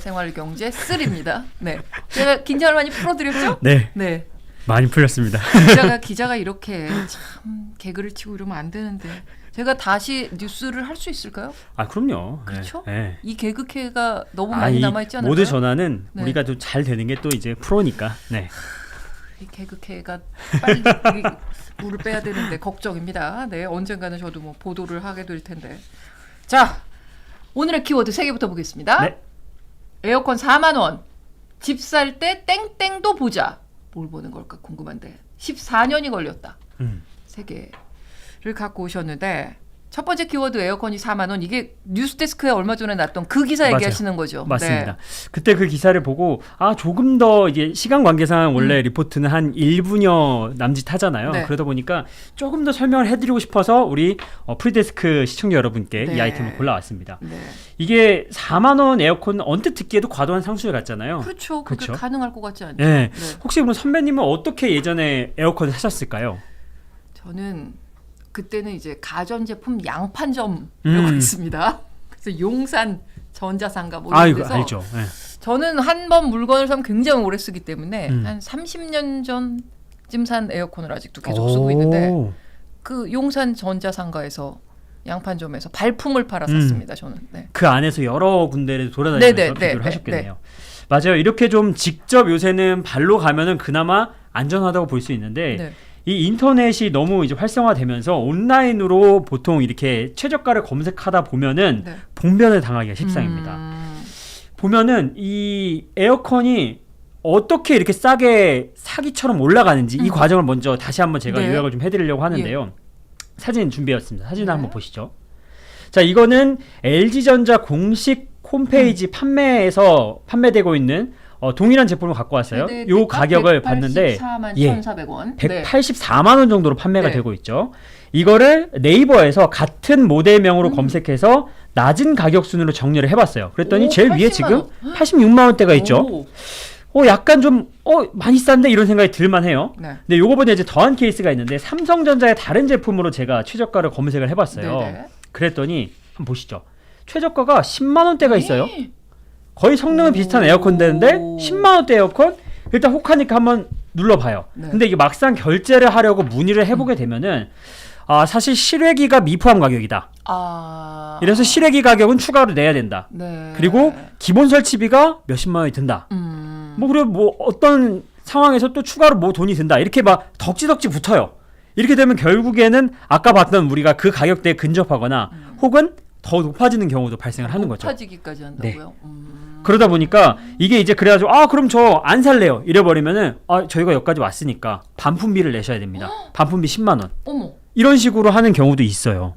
생활경제 3입니다. 네, 제가 긴장을 많이 풀어드렸죠? 네. 네. 많이 풀렸습니다. 기자가 이렇게 참 개그를 치고 이러면 안 되는데 제가 다시 뉴스를 할 수 있을까요? 아 그럼요. 그렇죠? 네. 이 개그캐가 너무 많이 남아있지 않을까요? 모드 전환은 네. 우리가 좀 잘 되는 게 또 이제 프로니까. 네. 이 개그캐가 빨리 물을 빼야 되는데 걱정입니다. 네, 언젠가는 저도 뭐 보도를 하게 될 텐데. 자, 오늘의 키워드 3개부터 보겠습니다. 네. 에어컨 4만 원. 집 살 때 땡땡도 보자. 뭘 보는 걸까 궁금한데 14년이 걸렸다. 3개를 갖고 오셨는데 첫 번째 키워드 에어컨이 4만 원. 이게 뉴스데스크에 얼마 전에 났던 그 기사 맞아요. 얘기하시는 거죠? 맞습니다. 네. 그때 그 기사를 보고 조금 더 이게 시간 관계상 원래 리포트는 한 1분여 남짓 하잖아요. 네. 그러다 보니까 조금 더 설명을 해드리고 싶어서 우리 프리데스크 시청자 여러분께 네. 이 아이템을 골라왔습니다. 네. 이게 4만 원 에어컨 언뜻 듣기에도 과도한 상술 같잖아요. 그렇죠. 그게 그렇죠? 가능할 것 같지 않죠? 네. 네. 혹시 그럼 선배님은 어떻게 예전에 에어컨을 사셨을까요? 저는 그때는 이제 가전제품 양판점이라고 있습니다. 그래서 용산 전자상가 뭐 이런 이거 데서 알죠. 네. 저는 한 번 물건을 사면 굉장히 오래 쓰기 때문에 음. 한 30년 전쯤 산 에어컨을 아직도 계속 쓰고 있는데 그 용산 전자상가에서 양판점에서 발품을 팔아 샀습니다. 저는. 네. 그 안에서 여러 군데를 돌아다니면서 네네, 비교를 네, 하셨겠네요. 맞아요. 이렇게 좀 직접 요새는 발로 가면은 그나마 안전하다고 볼 수 있는데 네. 이 인터넷이 너무 이제 활성화되면서 온라인으로 보통 이렇게 최저가를 검색하다 보면은 네. 봉변을 당하기가 십상입니다. 보면은 이 에어컨이 어떻게 이렇게 싸게 사기처럼 올라가는지 이 과정을 먼저 다시 한번 제가 네. 요약을 좀 해드리려고 하는데요. 사진 준비했습니다. 사진 네. 한번 보시죠. 자, 이거는 LG전자 공식 홈페이지 판매에서 판매되고 있는 동일한 제품을 갖고 왔어요. 네, 요 가격을 봤는데 184만 1,400원. 184만 원 정도로 판매가 네. 되고 있죠. 이거를 네이버에서 같은 모델명으로 검색해서 낮은 가격 순으로 정리를 해봤어요. 그랬더니 오, 제일 위에 80만 지금 원. 86만 원대가 있죠. 오. 약간 좀 많이 싼데 이런 생각이 들만해요. 네. 근데 요거보다 이제 더한 케이스가 있는데 삼성전자의 다른 제품으로 제가 최저가를 검색을 해봤어요. 네네. 그랬더니 한번 보시죠. 최저가가 10만 원대가 있어요. 네. 거의 성능은 비슷한 에어컨 되는데 10만 원대 에어컨 일단 혹하니까 한번 눌러봐요. 네. 근데 이게 막상 결제를 하려고 문의를 해보게 되면은 사실 실외기가 미포함 가격이다. 이래서 실외기 가격은 추가로 내야 된다. 네. 그리고 기본 설치비가 몇십만 원이 든다. 그리고 뭐 어떤 상황에서 또 추가로 뭐 돈이 든다. 이렇게 막 덕지덕지 붙어요. 이렇게 되면 결국에는 아까 봤던 우리가 그 가격대에 근접하거나 혹은 더 높아지는 경우도 발생을 하는 거죠. 높아지기까지 한다고요? 그러다 보니까 이게 이제 그래가지고 그럼 저 안 살래요 이래버리면은 저희가 여기까지 왔으니까 반품비를 내셔야 됩니다. 반품비 10만 원. 어머. 이런 식으로 하는 경우도 있어요.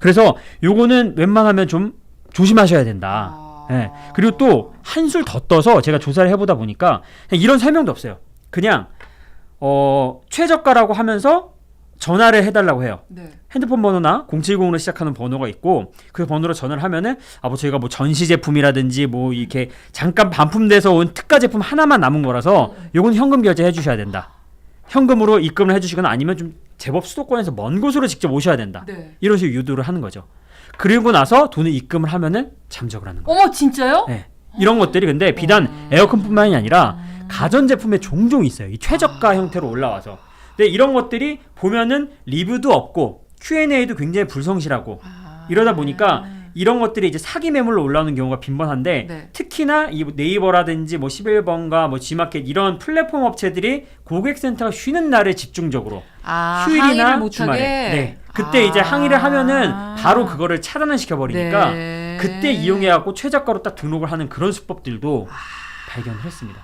그래서 요거는 웬만하면 좀 조심하셔야 된다. 네. 그리고 또 한술 더 떠서 제가 조사를 해보다 보니까 그냥 이런 설명도 없어요. 그냥 최저가라고 하면서 전화를 해달라고 해요. 네. 핸드폰 번호나 070으로 시작하는 번호가 있고 그 번호로 전화를 하면은 뭐 저희가 뭐 전시 제품이라든지 뭐 이렇게 잠깐 반품돼서 온 특가 제품 하나만 남은 거라서 요건 현금 결제해 주셔야 된다. 현금으로 입금을 해주시거나 아니면 좀 제법 수도권에서 먼 곳으로 직접 오셔야 된다. 네. 이런 식으로 유도를 하는 거죠. 그리고 나서 돈을 입금을 하면은 잠적을 하는 거예요. 어머 진짜요? 네. 이런 것들이 근데 비단 에어컨뿐만이 아니라 가전제품에 종종 있어요. 이 최저가 형태로 올라와서. 근데 이런 것들이 보면은 리뷰도 없고 Q&A도 굉장히 불성실하고 이러다 보니까 이런 것들이 이제 사기 매물로 올라오는 경우가 빈번한데 네. 특히나 이 네이버라든지 뭐 11번가 뭐 G마켓 이런 플랫폼 업체들이 고객센터가 쉬는 날에 집중적으로 휴일이나 주말에 그때 이제 항의를 하면은 바로 그거를 차단을 시켜버리니까 네. 그때 이용해갖고 최저가로 딱 등록을 하는 그런 수법들도 발견을 했습니다.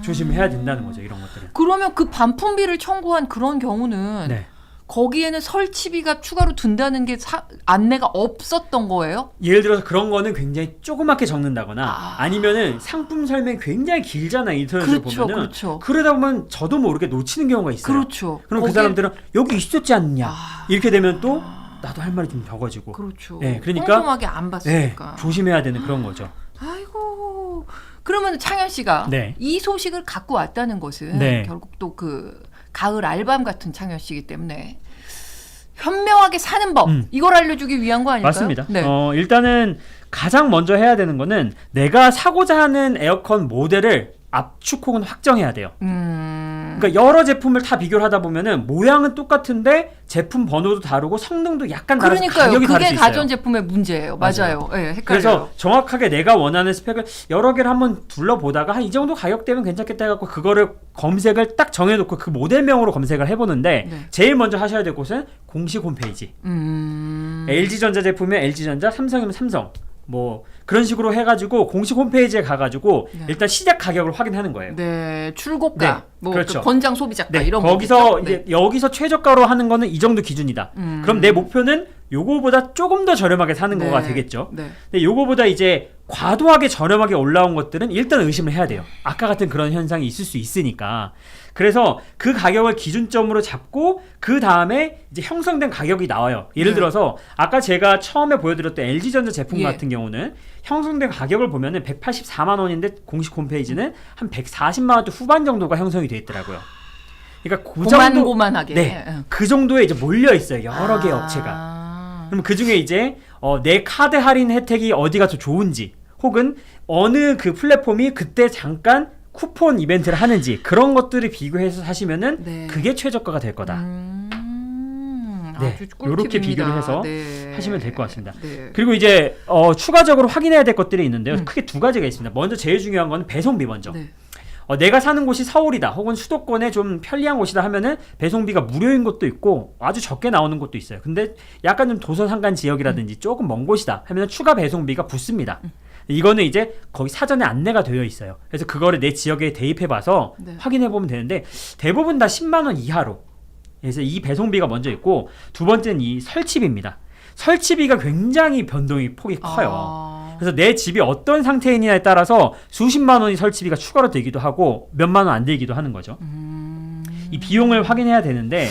조심해야 된다는 거죠, 이런 것들은. 그러면 그 반품비를 청구한 그런 경우는 네. 거기에는 설치비가 추가로 든다는 게 안내가 없었던 거예요? 예를 들어서 그런 거는 굉장히 조그맣게 적는다거나 아니면은 상품 설명이 굉장히 길잖아요, 인터넷으로 보면은. 그렇죠. 그러다 보면 저도 모르게 놓치는 경우가 있어요. 그렇죠. 그럼 그 사람들은 여기 있었지 않느냐 이렇게 되면 또 나도 할 말이 좀 적어지고. 그렇죠. 네, 그러니까 꼼꼼하게 안 봤으니까. 조심해야 되는 그런 거죠. 아이고. 그러면 창현 씨가 네. 이 소식을 갖고 왔다는 것은 네. 결국 또 그 가을 알밤 같은 창현 씨이기 때문에 현명하게 사는 법 이걸 알려주기 위한 거 아닐까요? 맞습니다. 네. 일단은 가장 먼저 해야 되는 거는 내가 사고자 하는 에어컨 모델을 압축 혹은 확정해야 돼요. 그러니까 여러 제품을 다 비교를 하다 보면은 모양은 똑같은데 제품 번호도 다르고 성능도 약간 다르고 그러니까요. 가격이 다를 수 그게 있어요. 가전제품의 문제예요. 맞아요. 네, 헷갈려요. 그래서 정확하게 내가 원하는 스펙을 여러 개를 한번 둘러보다가 한 이 정도 가격대면 괜찮겠다 해갖고 그거를 검색을 딱 정해놓고 그 모델명으로 검색을 해보는데 네. 제일 제일 먼저 하셔야 될 곳은 공식 홈페이지. LG전자 제품이면 LG전자, 삼성이면 삼성. 뭐 그런 식으로 해가지고 공식 홈페이지에 가가지고 네. 일단 시작 가격을 확인하는 거예요. 네, 출고가, 네, 뭐 그렇죠. 또 권장 소비자가 네, 이런 거기서 거겠죠? 이제 여기서 최저가로 하는 거는 이 정도 기준이다. 그럼 내 목표는 요거보다 조금 더 저렴하게 사는 네. 거가 되겠죠. 네. 근데 요거보다 이제 과도하게 저렴하게 올라온 것들은 일단 의심을 해야 돼요. 아까 같은 그런 현상이 있을 수 있으니까. 그래서 그 가격을 기준점으로 잡고 그 다음에 이제 형성된 가격이 나와요. 예를 네. 들어서 아까 제가 처음에 보여드렸던 LG전자 제품 예. 같은 경우는 형성된 가격을 보면은 184만 원인데 공식 홈페이지는 한 140만 원대 후반 정도가 형성이 돼 있더라고요. 그러니까 그 정도, 고만고만하게. 네, 응. 그 정도에 이제 몰려 있어요. 여러 개의 업체가. 그럼 그 중에 이제 내 카드 할인 혜택이 어디가 더 좋은지 혹은 어느 그 플랫폼이 그때 잠깐 쿠폰 이벤트를 하는지 그런 것들을 비교해서 사시면은 네. 그게 최저가가 될 거다. 네, 아주 요렇게 꿀팁입니다. 비교를 해서 네. 하시면 될 것 같습니다. 네. 그리고 이제 추가적으로 확인해야 될 것들이 있는데요. 음. 크게 두 가지가 있습니다. 먼저 제일 중요한 건 배송비 먼저. 네. 내가 사는 곳이 서울이다 혹은 수도권에 좀 편리한 곳이다 하면은 배송비가 무료인 곳도 있고 아주 적게 나오는 곳도 있어요. 근데 약간 좀 도서상간 지역이라든지 조금 먼 곳이다 하면 추가 배송비가 붙습니다. 이거는 이제 거기 사전에 안내가 되어 있어요. 그래서 그거를 내 지역에 대입해봐서 네. 확인해보면 되는데 대부분 다 10만 원 이하로. 그래서 이 배송비가 먼저 있고 두 번째는 이 설치비입니다. 설치비가 굉장히 변동이 폭이 커요. 그래서 내 집이 어떤 상태이냐에 따라서 수십만 원이 설치비가 추가로 들기도 하고 몇만 원 안 들기도 하는 거죠. 이 비용을 확인해야 되는데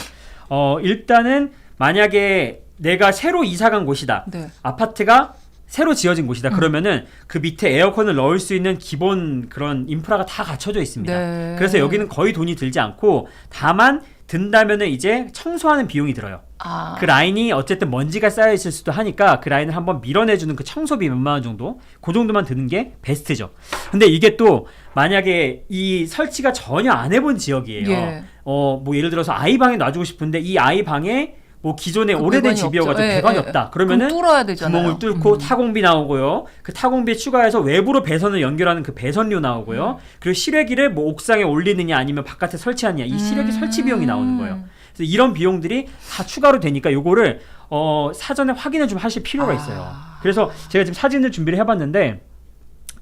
일단은 만약에 내가 새로 이사 간 곳이다. 네. 아파트가 새로 지어진 곳이다. 그러면은 그 밑에 에어컨을 넣을 수 있는 기본 그런 인프라가 다 갖춰져 있습니다. 네. 그래서 여기는 거의 돈이 들지 않고 다만 든다면은 이제 청소하는 비용이 들어요. 그 라인이 어쨌든 먼지가 쌓여 있을 수도 하니까 그 라인을 한번 밀어내주는 그 청소비 몇만 원 정도 그 정도만 드는 게 베스트죠. 근데 이게 또 만약에 이 설치가 전혀 안 해본 지역이에요. 예. 뭐 예를 들어서 아이방에 놔주고 싶은데 이 아이방에 뭐 기존에 그 오래된 배관이 집이어가지고 없죠. 배관이 예, 없다. 예. 그러면은 그럼 뚫어야 되잖아요. 구멍을 뚫고 타공비 나오고요. 그 타공비에 추가해서 외부로 배선을 연결하는 그 배선료 나오고요. 그리고 실외기를 뭐 옥상에 올리느냐 아니면 바깥에 설치하느냐 이 실외기 설치 비용이 나오는 거예요. 그래서 이런 비용들이 다 추가로 되니까 요거를 사전에 확인을 좀 하실 필요가 있어요. 그래서 제가 지금 사진을 준비를 해봤는데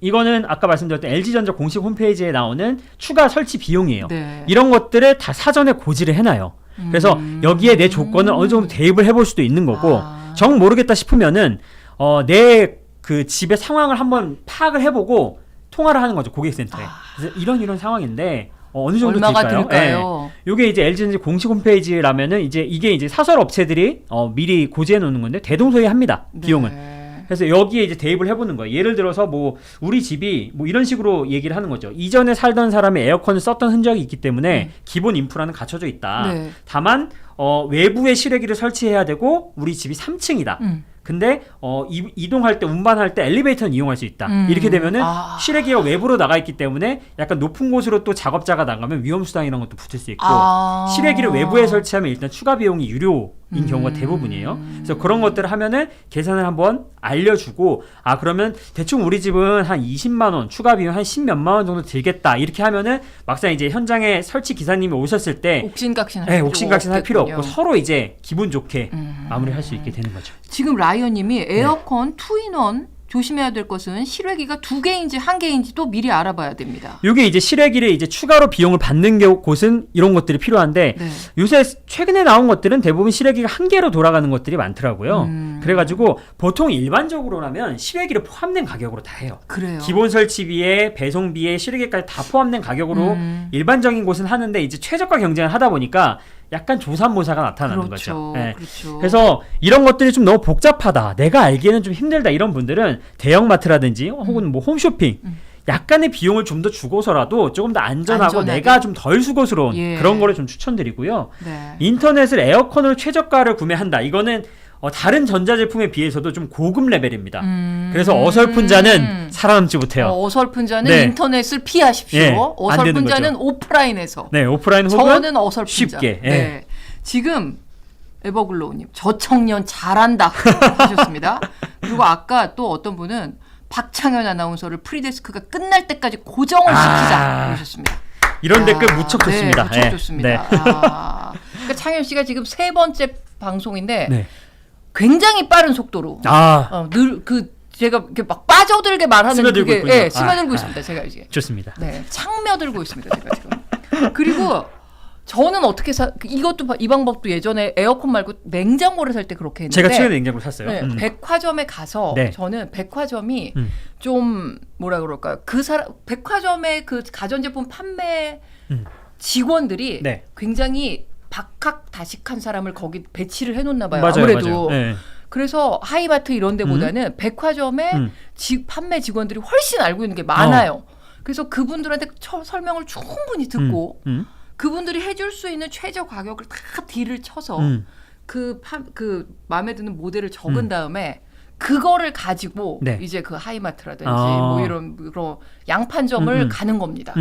이거는 아까 말씀드렸던 LG전자 공식 홈페이지에 나오는 추가 설치 비용이에요. 네. 이런 것들을 다 사전에 고지를 해놔요. 그래서 여기에 내 조건을 어느 정도 대입을 해볼 수도 있는 거고 정 모르겠다 싶으면은 내 그 집의 상황을 한번 파악을 해보고 통화를 하는 거죠, 고객센터에. 그래서 이런 상황인데 어느 정도 얼마가 들까요? 들까요? 요게 이제 LG전자 공식 홈페이지라면은 이게 이제 사설 업체들이 미리 고지해 놓는 건데 대동소이합니다, 비용은. 네. 그래서 여기에 이제 대입을 해보는 거예요. 예를 들어서 뭐 우리 집이 뭐 이런 식으로 얘기를 하는 거죠. 이전에 살던 사람이 에어컨을 썼던 흔적이 있기 때문에 기본 인프라는 갖춰져 있다. 네. 다만 외부에 실외기를 설치해야 되고 우리 집이 3층이다. 근데 이동할 때 운반할 때 엘리베이터는 이용할 수 있다. 이렇게 되면은 실외기가 외부로 나가 있기 때문에 약간 높은 곳으로 또 작업자가 나가면 위험 수당 이런 것도 붙을 수 있고 실외기를 외부에 설치하면 일단 추가 비용이 유료인 경우가 대부분이에요. 그래서 그런 것들을 하면은 계산을 한번 알려주고 그러면 대충 우리 집은 한 20만 원 추가 비용 한 10몇만 원 정도 들겠다. 이렇게 하면은 막상 이제 현장에 설치 기사님이 오셨을 때 옥신각신 할 필요 없고 서로 이제 기분 좋게 마무리할 수 있게 되는 거죠. 지금 라이언님이 에어컨 투인원 조심해야 될 것은 실외기가 2개인지 1개인지도 미리 알아봐야 됩니다. 이게 이제 실외기를 이제 추가로 비용을 받는 곳은 이런 것들이 필요한데 네. 요새 최근에 나온 것들은 대부분 실외기가 1개로 돌아가는 것들이 많더라고요. 그래가지고 보통 일반적으로라면 실외기를 포함된 가격으로 다 해요. 그래요. 기본 설치비에 배송비에 실외기까지 다 포함된 가격으로 일반적인 곳은 하는데 이제 최저가 경쟁을 하다 보니까 약간 조삼모사가 나타나는 거죠. 네. 그렇죠. 그래서 이런 것들이 좀 너무 복잡하다. 내가 알기에는 좀 힘들다. 이런 분들은 대형마트라든지 혹은 뭐 홈쇼핑 약간의 비용을 좀 더 주고서라도 조금 더 안전하고 내가 좀 덜 수고스러운 그런 거를 좀 추천드리고요. 네. 인터넷을 에어컨으로 최저가를 구매한다. 이거는 다른 전자제품에 비해서도 좀 고급 레벨입니다. 그래서 어설픈 자는 살아남지 못해요. 어설픈 자는 네. 인터넷을 피하십시오. 예, 안 어설픈 되는 자는 거죠. 오프라인에서. 네, 오프라인 혹은 저는 어설픈 쉽게. 자. 네. 지금 에버글로우님 저 청년 잘한다 하셨습니다. 그리고 아까 또 어떤 분은 박창현 아나운서를 프리데스크가 끝날 때까지 고정을 시키자 그러셨습니다. 이런 댓글 무척 좋습니다. 네, 무척 예. 좋습니다. 네. 그러니까 창현 씨가 지금 3번째 방송인데 네. 굉장히 빠른 속도로 늘 제가 이렇게 막 빠져들게 말하는 스며들고 그게 있군요. 스며들고 있습니다. 제가 이제 좋습니다. 네, 창며들고 있습니다. 제가 지금. 그리고 저는 어떻게 이것도 이 방법도 예전에 에어컨 말고 냉장고를 살 때 그렇게 했는데 제가 최근에 냉장고를 샀어요. 네, 백화점에 가서 네. 저는 백화점이 좀 뭐라 그럴까요? 백화점의 그 가전제품 판매 직원들이 네. 굉장히 박학다식한 사람을 거기 배치를 해놓나 봐요. 맞아요, 아무래도. 맞아요. 네. 그래서 하이마트 이런 데보다는 백화점의 판매 직원들이 훨씬 알고 있는 게 많아요. 그래서 그분들한테 설명을 충분히 듣고 그분들이 해줄 수 있는 최저 가격을 다 딜을 쳐서 그 마음에 드는 모델을 적은 다음에 그거를 가지고 네. 이제 그 하이마트라든지 뭐 이런 그런 양판점을 가는 겁니다.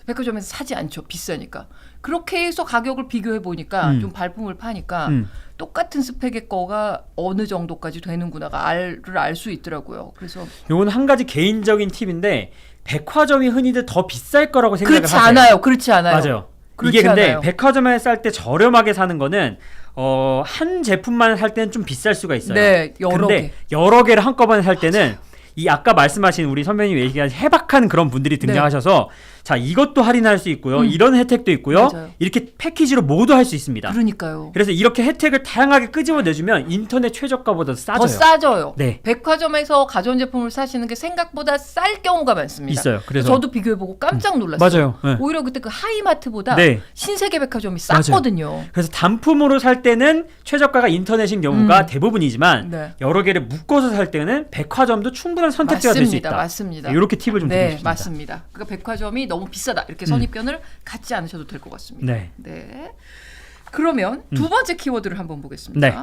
백화점에서 사지 않죠. 비싸니까. 그렇게 해서 가격을 비교해 보니까 좀 발품을 파니까 똑같은 스펙의 거가 어느 정도까지 되는구나가 알 수 있더라고요. 그래서 요건 한 가지 개인적인 팁인데 백화점이 흔히들 더 비쌀 거라고 생각을 그렇지 하세요. 않아요. 그렇지 않아요. 맞아요. 그렇지 이게 근데 않아요. 백화점에 살 때 저렴하게 사는 거는 한 제품만 살 때는 좀 비쌀 수가 있어요. 네, 여러 근데 개. 여러 개를 한꺼번에 살 때는 이 아까 말씀하신 우리 선배님 얘기한 해박한 그런 분들이 등장하셔서 자 이것도 할인할 수 있고요. 이런 혜택도 있고요. 맞아요. 이렇게 패키지로 모두 할 수 있습니다. 그러니까요. 그래서 이렇게 혜택을 다양하게 끄집어내주면 인터넷 최저가보다 싸져요. 더 싸져요. 네. 백화점에서 가전제품을 사시는 게 생각보다 쌀 경우가 많습니다. 있어요. 그래서 저도 비교해보고 깜짝 놀랐어요. 맞아요. 네. 오히려 그때 그 하이마트보다 네. 신세계백화점이 맞아요. 쌌거든요. 그래서 단품으로 살 때는 최저가가 인터넷인 경우가 대부분이지만 네. 여러 개를 묶어서 살 때는 백화점도 충분한 선택지가 될 수 있다. 맞습니다. 이렇게 팁을 좀 드리고 네, 싶습니다. 맞습니다. 그러니까 백화점이 너무 비싸다 이렇게 선입견을 갖지 않으셔도 될 것 같습니다. 네. 그러면 두 번째 키워드를 한번 보겠습니다. 네.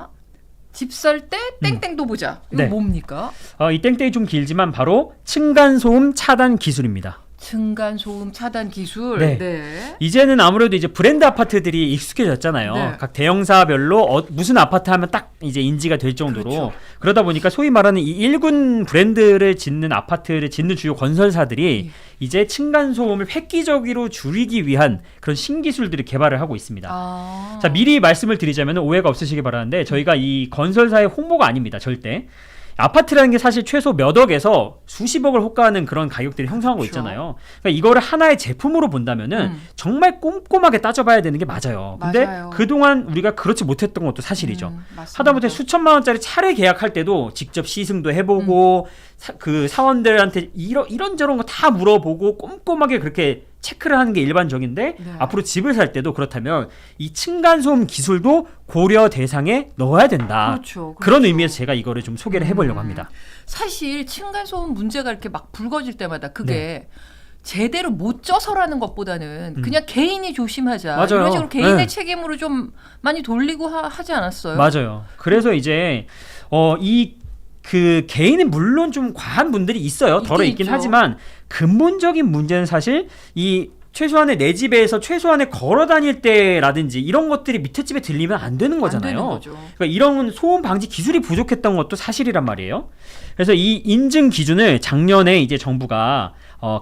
집 살 때 땡땡도 보자. 이거 네. 뭡니까? 이 땡땡이 좀 길지만 바로 층간소음 차단 기술입니다. 층간 소음 차단 기술. 네. 이제는 아무래도 이제 브랜드 아파트들이 익숙해졌잖아요. 네. 각 대형사별로 무슨 아파트 하면 딱 이제 인지가 될 정도로 그렇죠. 그러다 보니까 소위 말하는 이 1군 브랜드를 짓는 아파트를 짓는 주요 건설사들이 이제 층간 소음을 획기적으로 줄이기 위한 그런 신기술들을 개발을 하고 있습니다. 자, 미리 말씀을 드리자면 오해가 없으시길 바라는데 저희가 이 건설사의 홍보가 아닙니다. 절대. 아파트라는 게 사실 최소 몇 억에서 수십억을 호가하는 그런 가격들이 형성하고 그렇죠. 있잖아요. 그러니까 이거를 하나의 제품으로 본다면은 정말 꼼꼼하게 따져봐야 되는 게 맞아요. 근데 맞아요. 그동안 우리가 그렇지 못했던 것도 사실이죠. 맞습니다. 하다못해 수천만 원짜리 차를 계약할 때도 직접 시승도 해보고 그 사원들한테 이런저런 거 다 물어보고 꼼꼼하게 그렇게 체크를 하는 게 일반적인데 네. 앞으로 집을 살 때도 그렇다면 이 층간소음 기술도 고려 대상에 넣어야 된다. 그렇죠. 그런 의미에서 제가 이거를 좀 소개를 해보려고 합니다. 사실 층간소음 문제가 이렇게 막 불거질 때마다 그게 제대로 못 쪄서라는 것보다는 그냥 개인이 조심하자. 맞아요. 이런 식으로 개인의 네. 책임으로 좀 많이 돌리고 하지 않았어요? 맞아요. 그래서 이제 그 개인은 물론 좀 과한 분들이 있어요. 덜어 있긴 있죠. 하지만 근본적인 문제는 사실 이 최소한의 내 집에서 최소한의 걸어 다닐 때라든지 이런 것들이 밑에 집에 들리면 안 되는 거잖아요. 안 되는 거죠. 그러니까 이런 소음 방지 기술이 부족했던 것도 사실이란 말이에요. 그래서 이 인증 기준을 작년에 이제 정부가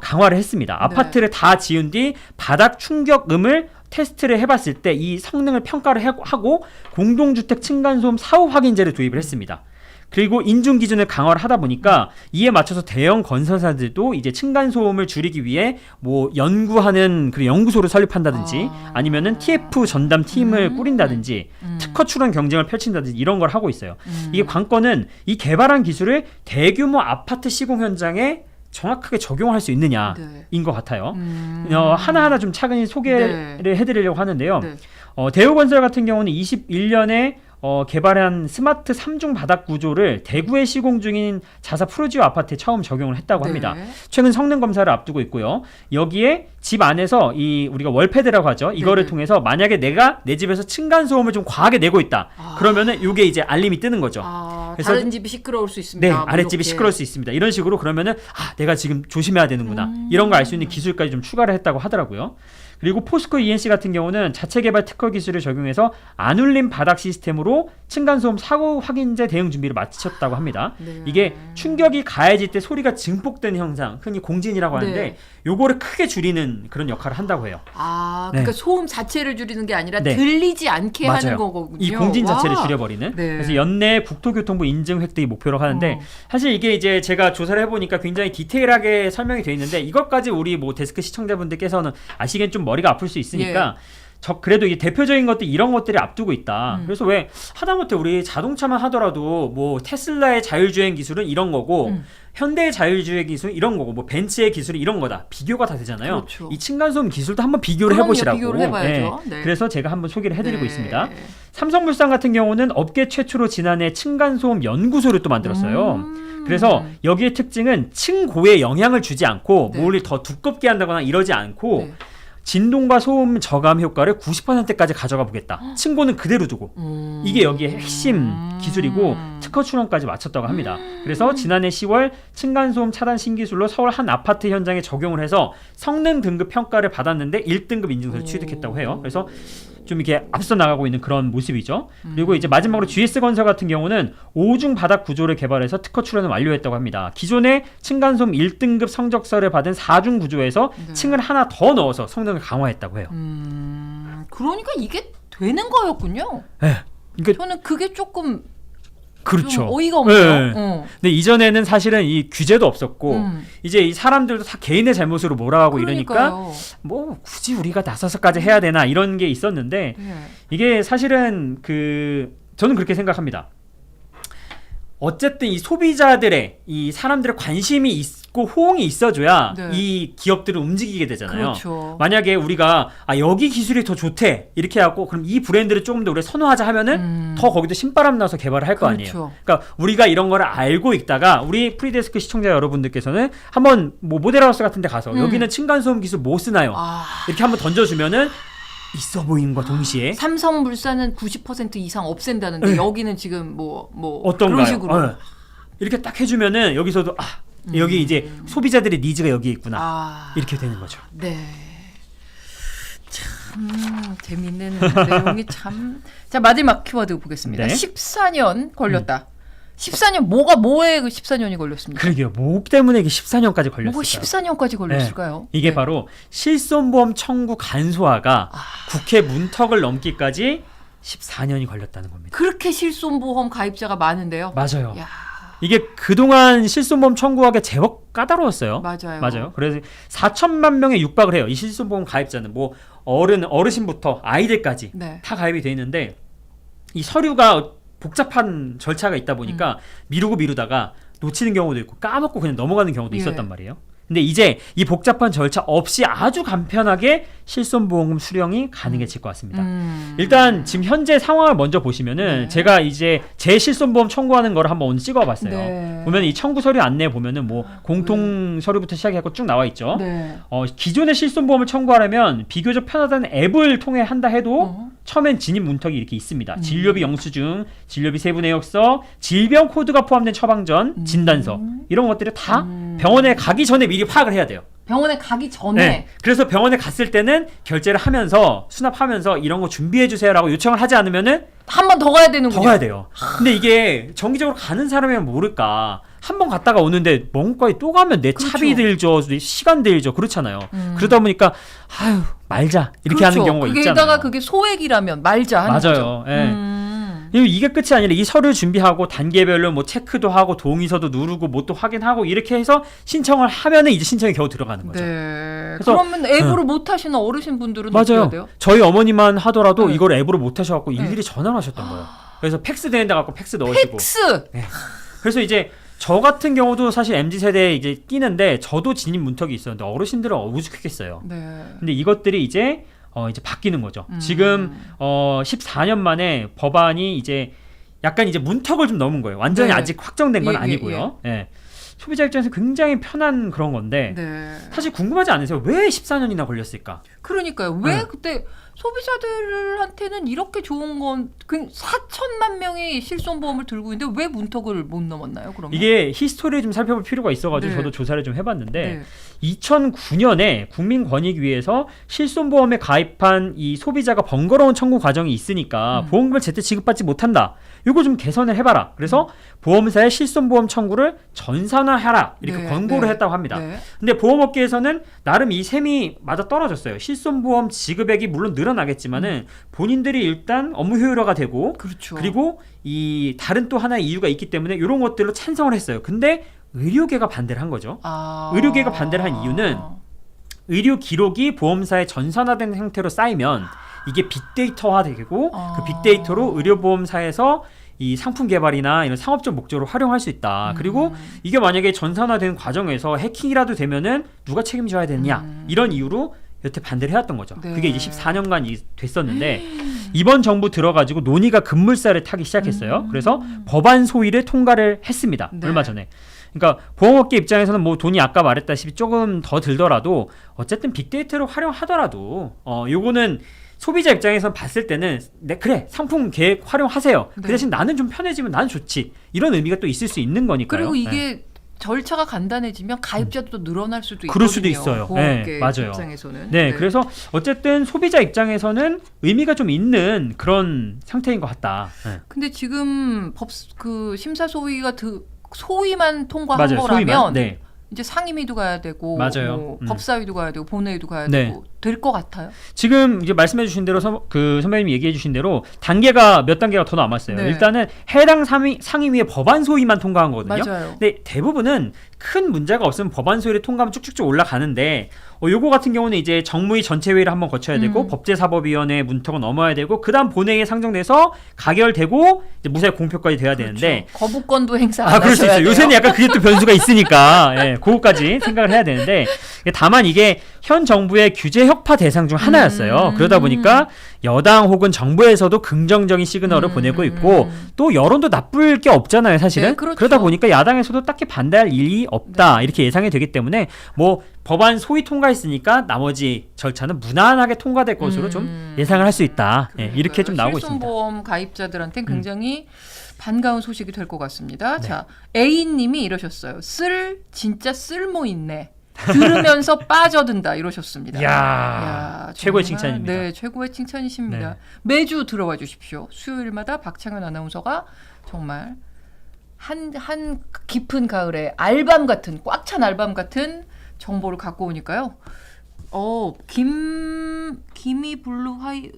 강화를 했습니다. 아파트를 다 지은 뒤 바닥 충격음을 테스트를 해봤을 때 이 성능을 평가를 하고 공동주택 층간소음 사후 확인제를 도입을 했습니다. 그리고 인증 기준을 강화를 하다 보니까 이에 맞춰서 대형 건설사들도 이제 층간 소음을 줄이기 위해 뭐 연구하는 그 연구소를 설립한다든지 아니면은 TF 전담 팀을 꾸린다든지 특허 출원 경쟁을 펼친다든지 이런 걸 하고 있어요. 이게 관건은 이 개발한 기술을 대규모 아파트 시공 현장에 정확하게 적용할 수 있느냐인 것 같아요. 하나하나 좀 차근히 소개를 해드리려고 하는데요. 대우건설 같은 경우는 21년에 개발한 스마트 3중 바닥 구조를 대구에 시공 중인 자사 프루지오 아파트에 처음 적용을 했다고 합니다. 네. 최근 성능 검사를 앞두고 있고요. 여기에 집 안에서 우리가 월패드라고 하죠. 이거를 네네. 통해서 만약에 내가 내 집에서 층간 소음을 좀 과하게 내고 있다. 그러면은 이게 이제 알림이 뜨는 거죠. 그래서 다른 집이 시끄러울 수 있습니다. 네, 뭐 아랫집이 이렇게. 시끄러울 수 있습니다. 이런 식으로 그러면은 내가 지금 조심해야 되는구나. 이런 걸 알 수 있는 기술까지 좀 추가를 했다고 하더라고요. 그리고 포스코 ENC 같은 경우는 자체 개발 특허 기술을 적용해서 안 울림 바닥 시스템으로 층간소음 사고 확인제 대응 준비를 마쳤다고 합니다. 네. 이게 충격이 가해질 때 소리가 증폭되는 현상, 흔히 공진이라고 하는데 네. 요거를 크게 줄이는 그런 역할을 한다고 해요. 그러니까 소음 자체를 줄이는 게 아니라 네. 들리지 않게 맞아요. 하는 거거든요. 이 공진 자체를 와. 줄여버리는. 네. 그래서 연내 국토교통부 인증 획득이 목표로 하는데 사실 이게 이제 제가 조사를 해보니까 굉장히 디테일하게 설명이 되어 있는데 이것까지 우리 뭐 데스크 시청자분들께서는 아시기엔 좀 머리가 아플 수 있으니까 그래도 이 대표적인 것들 이런 것들이 앞두고 있다. 그래서 왜 하다못해 우리 자동차만 하더라도 뭐 테슬라의 자율주행 기술은 이런 거고 현대의 자율주행 기술은 이런 거고 뭐 벤츠의 기술이 이런 거다. 비교가 다 되잖아요. 그렇죠. 이 층간소음 기술도 한번 비교를 그럼요, 해보시라고. 비교를 해봐야죠. 네. 그래서 제가 한번 소개를 해드리고 네. 있습니다. 삼성물산 같은 경우는 업계 최초로 지난해 층간소음 연구소를 또 만들었어요. 그래서 여기의 특징은 층고에 영향을 주지 않고 네. 뭘 더 두껍게 한다거나 이러지 않고 네. 진동과 소음 저감 효과를 90%까지 가져가 보겠다. 층고는 그대로 두고. 이게 여기의 핵심 기술이고 특허 출원까지 마쳤다고 합니다. 그래서 지난해 10월 층간소음 차단 신기술로 서울 한 아파트 현장에 적용을 해서 성능 등급 평가를 받았는데 1등급 인증서를 취득했다고 해요. 그래서 좀 이렇게 앞서 나가고 있는 그런 모습이죠. 그리고 이제 마지막으로 GS건설 같은 경우는 5중 바닥 구조를 개발해서 특허 출원을 완료했다고 합니다. 기존의 층간소음 1등급 성적서를 받은 4중 구조에서 층을 하나 더 넣어서 성능을 강화했다고 해요. 그러니까 이게 되는 거였군요. 네. 그러니까 저는 그게 조금 그렇죠. 좀 어이가 없네요. 네. 근데 이전에는 사실은 이 규제도 없었고 이제 이 사람들도 다 개인의 잘못으로 몰아가고 이러니까 그러니까요. 뭐 굳이 우리가 나서서까지 해야 되나 이런 게 있었는데 이게 사실은 저는 그렇게 생각합니다. 어쨌든 이 소비자들의 이 사람들의 관심이 있고 호응이 있어줘야 네. 이 기업들을 움직이게 되잖아요. 그렇죠. 만약에 우리가 여기 기술이 더 좋대 이렇게 하고 그럼 이 브랜드를 조금 더 우리가 선호하자 하면은 더 거기도 신바람 나서 개발을 할 거 아니에요. 그렇죠. 그러니까 우리가 이런 거를 알고 있다가 우리 프리데스크 시청자 여러분들께서는 한번 뭐 모델하우스 같은 데 가서 여기는 층간소음 기술 뭐 쓰나요? 이렇게 한번 던져주면은 있어 보임과 동시에 삼성물산은 90% 이상 없앤다는데 여기는 지금 뭐 어떤가요? 그런 식으로 이렇게 딱 해주면은 여기서도 여기 이제 소비자들의 니즈가 여기에 있구나 이렇게 되는 거죠. 네. 참 재밌는 내용이 참. 자, 마지막 키워드 보겠습니다. 네. 14년 걸렸다. 14년 뭐에 그 14년이 걸렸습니까? 그러게요. 뭐 때문에 이게 14년까지 걸렸을까요? 뭐가 14년까지 걸렸을까요? 이게 바로 실손보험 청구 간소화가 국회 문턱을 넘기까지 14년이 걸렸다는 겁니다. 그렇게 실손보험 가입자가 많은데요. 맞아요. 야, 이게 그동안 실손보험 청구하기가 제법 까다로웠어요. 맞아요. 그래서 4천만 명에 육박을 해요. 이 실손보험 가입자는 뭐 어르신부터 아이들까지 네. 다 가입이 돼 있는데 이 서류가 복잡한 절차가 있다 보니까 미루다가 놓치는 경우도 있고 까먹고 그냥 넘어가는 경우도 있었단 말이에요. 근데 이제 이 복잡한 절차 없이 아주 간편하게 실손보험금 수령이 가능해질 것 같습니다. 일단 지금 현재 상황을 먼저 보시면은 제가 이제 제 실손보험 청구하는 거를 한번 오늘 찍어봤어요. 네. 보면 이 청구 서류 안내 보면은 뭐 공통 서류부터 시작해서 쭉 나와 있죠. 네. 기존의 실손보험을 청구하려면 비교적 편하다는 앱을 통해 한다 해도 처음엔 진입 문턱이 이렇게 있습니다. 진료비 영수증, 진료비 세부 내역서, 질병 코드가 포함된 처방전, 진단서 이런 것들을 다 병원에 가기 전에 미리 파악을 해야 돼요. 병원에 가기 전에 네. 그래서 병원에 갔을 때는 결제를 하면서 수납하면서 이런 거 준비해 주세요라고 요청을 하지 않으면은 한 번 더 가야 되는군요. 더 가야 돼요. 근데 이게 정기적으로 가는 사람이면 모를까. 한 번 갔다가 오는데 뭔가에 또 가면 내 그렇죠. 차비 들죠, 시간 들죠, 그렇잖아요. 그러다 보니까 말자 이렇게 하는 경우가 있잖아요. 게다가 그게 소액이라면 말자 하는 맞아요. 거죠. 예. 그리고 이게 끝이 아니라 이 서류 준비하고 단계별로 뭐 체크도 하고 동의서도 누르고 뭐 또 확인하고 이렇게 해서 신청을 하면은 이제 신청이 겨우 들어가는 거죠. 네. 그래서, 그러면 앱으로 못 하시는 어르신 분들은 어떻게 해야 맞아요. 돼요? 저희 어머니만 하더라도 네. 이걸 앱으로 못 하셔갖고 일일이 전화를 하셨던 거예요. 그래서 팩스 되는 데 갖고 팩스 넣으시고. 팩스. 네. 그래서 이제 저 같은 경우도 사실 MZ 세대에 이제 끼는데 저도 진입 문턱이 있었는데 어르신들은 오죽했겠어요. 네. 근데 이것들이 이제 이제 바뀌는 거죠. 지금 14년 만에 법안이 이제 약간 이제 문턱을 좀 넘은 거예요. 완전히 네. 아직 확정된 건 예, 아니고요. 예. 소비자 입장에서 굉장히 편한 그런 건데 네. 사실 궁금하지 않으세요? 왜 14년이나 걸렸을까? 그러니까요. 왜 네. 그때 소비자들한테는 이렇게 좋은 건 4천만 명이 실손보험을 들고 있는데 왜 문턱을 못 넘었나요? 그러면 이게 히스토리를 좀 살펴볼 필요가 있어가지고 네. 저도 조사를 좀 해봤는데 네. 2009년에 국민권익위에서 실손보험에 가입한 이 소비자가 번거로운 청구 과정이 있으니까 보험금을 제때 지급받지 못한다. 이거 좀 개선을 해봐라. 그래서 보험사의 실손보험 청구를 전산화하라 이렇게 네, 권고를 네, 했다고 합니다. 네. 근데 보험업계에서는 나름 이 셈이 맞아 떨어졌어요. 실손보험 지급액이 물론 늘어나겠지만은 본인들이 일단 업무 효율화가 되고 그렇죠. 그리고 이 다른 또 하나의 이유가 있기 때문에 이런 것들로 찬성을 했어요. 근데 의료계가 반대를 한 거죠. 의료계가 반대를 한 이유는 의료 기록이 보험사에 전산화된 형태로 쌓이면 이게 빅데이터화 되고 그 빅데이터로 의료보험사에서 이 상품 개발이나 이런 상업적 목적으로 활용할 수 있다. 그리고 이게 만약에 전산화된 과정에서 해킹이라도 되면은 누가 책임져야 되느냐 이런 이유로 여태 반대를 해왔던 거죠. 네. 그게 이제 14년간 됐었는데 이번 정부 들어가지고 논의가 급물살을 타기 시작했어요. 그래서 법안 소위를 통과를 했습니다. 네. 얼마 전에. 그러니까 보험업계 입장에서는 뭐 돈이 아까 말했다시피 조금 더 들더라도 어쨌든 빅데이터를 활용하더라도 요거는 소비자 입장에서 봤을 때는 그래 상품 계획 활용하세요. 네. 그 대신 나는 좀 편해지면 나는 좋지. 이런 의미가 또 있을 수 있는 거니까요. 그리고 이게 네. 절차가 간단해지면 가입자도 늘어날 수도 있거든요. 그럴 수도 있어요. 보험업계 네, 맞아요. 입장에서는. 네, 그래서 어쨌든 소비자 입장에서는 의미가 좀 있는 그런 상태인 것 같다. 네. 근데 지금 심사 소위만 통과한 맞아요. 거라면 소위만. 네. 이제 상임위도 가야 되고 맞아요. 법사위도 가야 되고 본회의도 가야 네. 되고 될 것 같아요. 지금 이제 말씀해주신 대로 선배님이 얘기해주신 대로 단계가 몇 단계가 더 남았어요. 네. 일단은 해당 상임위의 법안 소위만 통과한 거거든요. 맞아요. 근데 대부분은 큰 문제가 없으면 법안 소위를 통과하면 쭉쭉쭉 올라가는데 요거 같은 경우는 이제 정무위 전체 회의를 한번 거쳐야 되고 법제사법위원회 문턱을 넘어야 되고 그다음 본회의에 상정돼서 가결되고 이제 무사히 공표까지 돼야 되는데 거부권도 행사 안 그럴 수 하셔야 있어요. 돼요. 요새는 약간 그게 또 변수가 있으니까 예, 그거까지 생각을 해야 되는데 다만 이게 현 정부의 규제 혁파 대상 중 하나였어요. 그러다 보니까 여당 혹은 정부에서도 긍정적인 시그널을 보내고 있고 또 여론도 나쁠 게 없잖아요, 사실은. 네, 그렇죠. 그러다 보니까 야당에서도 딱히 반대할 일이 없다 이렇게 예상이 되기 때문에 뭐 법안 소위 통과했으니까 나머지 절차는 무난하게 통과될 것으로 좀 예상을 할 수 있다. 예, 이렇게 좀 나오고 있습니다. 실손보험 가입자들한테는 굉장히 반가운 소식이 될 것 같습니다. 네. 자, A님이 이러셨어요. 진짜 쓸모 있네. 들으면서 빠져든다 이러셨습니다. 야, 최고의 정말, 칭찬입니다. 네, 최고의 칭찬이십니다. 네. 매주 들어와 주십시오. 수요일마다 박창현 아나운서가 정말 한 깊은 가을에 알밤 같은 꽉 찬 알밤 같은 정보를 갖고 오니까요. 김이 블루 하이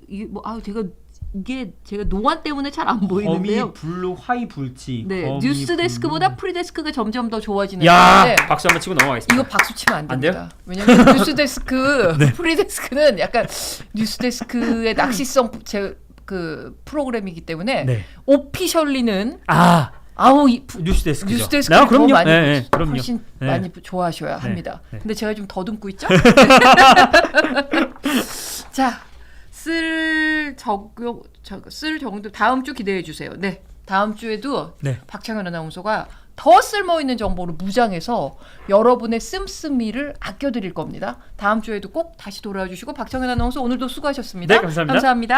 제가 노안 때문에 잘 안 보이는데요. 거미 블루 화이 불치. 네, 거미 뉴스 데스크보다 프리 데스크가 점점 더 좋아지는 야, 건데 박수 한번 치고 넘어가겠습니다. 이거 박수 치면 안 안 됩니다. 왜냐면 뉴스 데스크, 프리 데스크는 약간 뉴스 데스크의 낚시성 그 프로그램이기 때문에 네. 오피셜리는 뉴스 데스크죠. 뉴스 데스크를 더 그럼요. 많이 네, 그럼요. 훨씬 네. 많이 좋아하셔야 네. 합니다. 네. 근데 제가 좀 더듬고 있죠? 자, 쓸 정도 다음 주 기대해 주세요. 네, 다음 주에도 네. 박창현 아나운서가 더 쓸모 있는 정보를 무장해서 여러분의 씀씀이를 아껴드릴 겁니다. 다음 주에도 꼭 다시 돌아와 주시고 박창현 아나운서 오늘도 수고하셨습니다. 네, 감사합니다. 감사합니다.